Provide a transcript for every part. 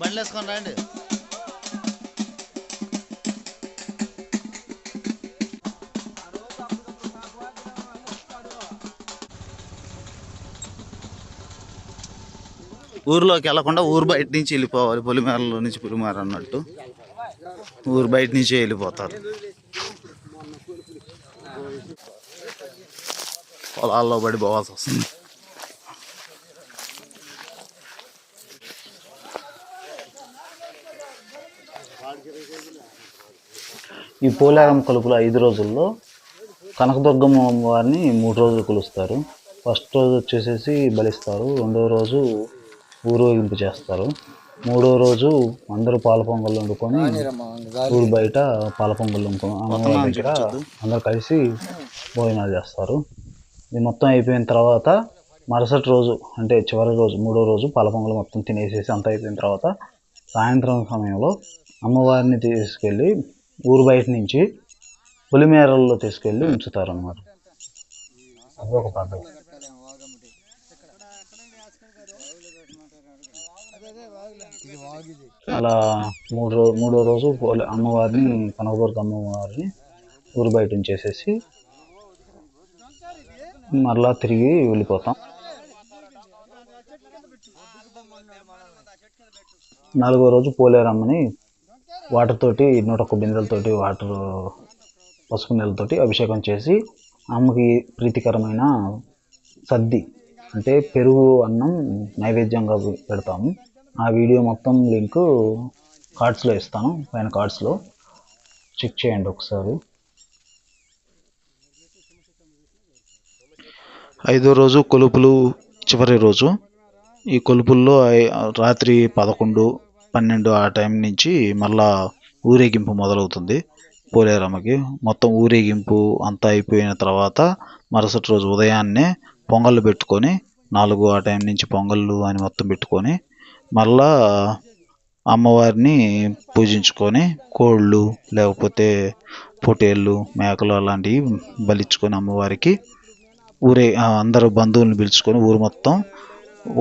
బండ్లేసుకొని రండి. ఊర్లోకి వెళ్ళకుండా ఊరు బయట నుంచి వెళ్ళిపోవాలి. పొలిమేరలో నుంచి పులిమేర అన్నట్టు ఊరు బయట నుంచే వెళ్ళిపోతారు. పొలాల్లో పడి పోవాల్సి వస్తుంది. ఈ పోలేరమ్మ కొలుపులు 5 రోజుల్లో కనకదుర్గమ్మ వారిని 3 రోజులు కొలుస్తారు. ఫస్ట్ రోజు వచ్చేసేసి బలిస్తారు, రెండవ రోజు ఊరేగింపు చేస్తారు, మూడో రోజు అందరూ పాల పొంగళ్ళు వండుకొని ఊరు బయట పాల పొంగళ్ళు అమ్మవారి దగ్గర అందరు కలిసి భోజనాలు చేస్తారు. ఇది మొత్తం అయిపోయిన తర్వాత మరుసటి రోజు అంటే చివరి రోజు మూడో రోజు పాల పొంగలు మొత్తం తినేసేసి అంత అయిపోయిన తర్వాత సాయంత్రం సమయంలో అమ్మవారిని తీసుకెళ్ళి ఊరు బయట నుంచి పొలిమేరల్లో తీసుకెళ్ళి ఉంచుతారు అన్నమాట. అది ఒక పద్ధతి. అలా మూడో రోజు అమ్మవారిని కనకదుర్గ అమ్మవారిని ఊరు బయట ఉంచేసేసి మరలా తిరిగి వెళ్ళిపోతాం. 4వ రోజు పోలేరమ్మని వాటర్ తోటి 101 బిందెలతోటి వాటర్ పసుపు నీళ్ళతోటి అభిషేకం చేసి అమ్మకి ప్రీతికరమైన సద్ది అంటే పెరుగు అన్నం నైవేద్యంగా పెడతాము. ఆ వీడియో మొత్తం లింక్ కార్డ్స్లో ఇస్తాను, పైన కార్డ్స్లో చెక్ చేయండి ఒకసారి. 5వ రోజు కొలుపులు చివరి రోజు. ఈ కొలుపుల్లో రాత్రి 11, 12 ఆ టైం నుంచి మళ్ళా ఊరేగింపు మొదలవుతుంది. పోలేరమ్మకి మొత్తం ఊరేగింపు అంతా అయిపోయిన తర్వాత మరుసటి రోజు ఉదయాన్నే పొంగళ్ళు పెట్టుకొని 4 ఆ టైం నుంచి పొంగళ్ళు అని మొత్తం పెట్టుకొని మళ్ళా అమ్మవారిని పూజించుకొని కోళ్ళు లేకపోతే పొటేళ్ళు మేకలు అలాంటివి బలిచ్చుకొని అమ్మవారికి అందరూ బంధువులను పిలుచుకొని ఊరు మొత్తం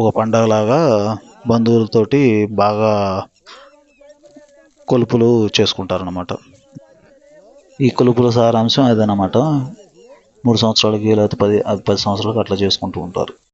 ఒక పండగలాగా బంధువులతోటి బాగా కొలుపులు చేసుకుంటారన్నమాట. ఈ కొలుపుల సారాంశం అదనమాట. 3 సంవత్సరాలకి లేకపోతే 10 సంవత్సరాలకు అట్లా చేసుకుంటూ ఉంటారు.